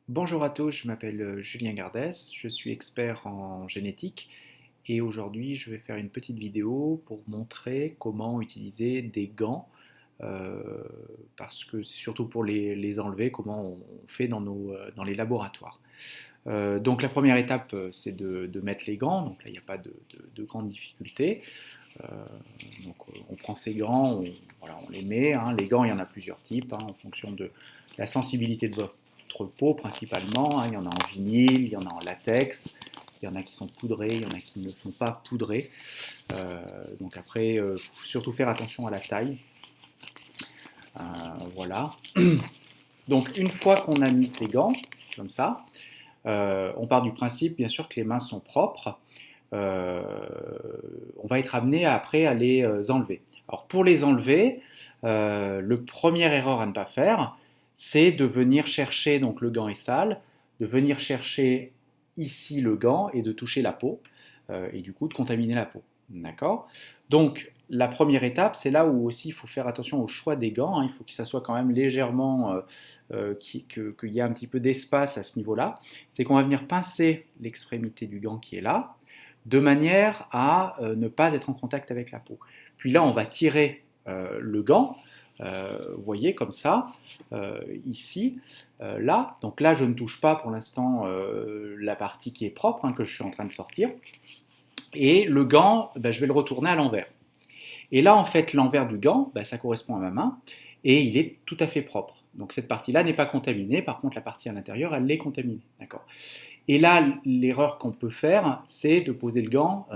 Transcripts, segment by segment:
Bonjour à tous, je m'appelle Julien Gardès, je suis expert en génétique et aujourd'hui je vais faire une petite vidéo pour montrer comment utiliser des gants euh, parce que c'est surtout pour les enlever, comment on fait dans les laboratoires. Donc la première étape c'est de mettre les gants, donc là il n'y a pas de grande difficulté. Euh, on prend ces gants, voilà, on les met, hein. Les gants il y en a plusieurs types hein, en fonction de la sensibilité de votre peau principalement, hein. Il y en a en vinyle, il y en a en latex, il y en a qui sont poudrés, il y en a qui ne sont pas poudrés. Donc après, il faut surtout faire attention à la taille. Voilà. Donc une fois qu'on a mis ces gants, comme ça, on part du principe bien sûr que les mains sont propres. Euh, on va être amené après à les enlever. Alors pour les enlever, le première erreur à ne pas faire, c'est de venir chercher, donc le gant est sale, de venir chercher ici le gant et de toucher la peau, et du coup de contaminer la peau. D'accord. Donc la première étape, c'est là où aussi il faut faire attention au choix des gants, hein. Il faut que ça soit quand même légèrement, qu'il y ait un petit peu d'espace à ce niveau-là. C'est qu'on va venir pincer l'extrémité du gant qui est là, de manière à ne pas être en contact avec la peau. Puis là, on va tirer le gant, vous voyez, comme ça, ici, là. Donc là, je ne touche pas pour l'instant la partie qui est propre, hein, que je suis en train de sortir. Et le gant, ben, je vais le retourner à l'envers. Et là, en fait, l'envers du gant, ben, ça correspond à ma main, et il est tout à fait propre. Donc cette partie-là n'est pas contaminée, par contre la partie à l'intérieur, elle est contaminée. D'accord. Et là, l'erreur qu'on peut faire, c'est de poser le gant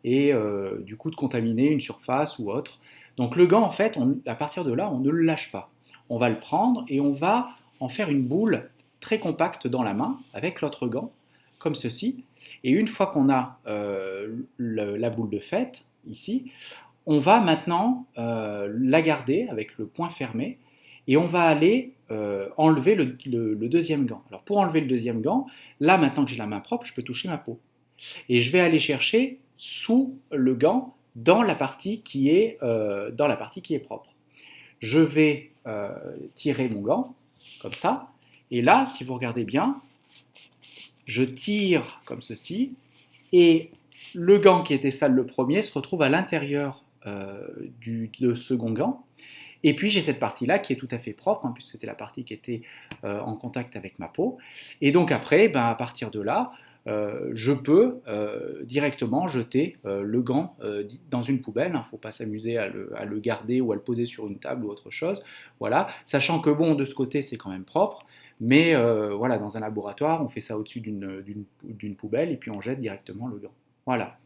et du coup de contaminer une surface ou autre. Donc le gant, en fait, à partir de là, on ne le lâche pas. On va le prendre et on va en faire une boule très compacte dans la main avec l'autre gant, comme ceci. Et une fois qu'on a la boule de fait, ici, on va maintenant la garder avec le poing fermé et on va aller enlever le deuxième gant. Alors pour enlever le deuxième gant, là maintenant que j'ai la main propre, je peux toucher ma peau. Et je vais aller chercher sous le gant dans la partie qui est propre. Je vais tirer mon gant, comme ça, et là, si vous regardez bien, je tire comme ceci, et le gant qui était sale le premier se retrouve à l'intérieur de second gant. Et puis j'ai cette partie-là qui est tout à fait propre, hein, puisque c'était la partie qui était en contact avec ma peau. Et donc après, ben, à partir de là, je peux directement jeter le gant dans une poubelle. Il ne faut pas s'amuser à le garder ou à le poser sur une table ou autre chose. Voilà. Sachant que bon, de ce côté, c'est quand même propre. Mais voilà, dans un laboratoire, on fait ça au-dessus d'une poubelle et puis on jette directement le gant. Voilà.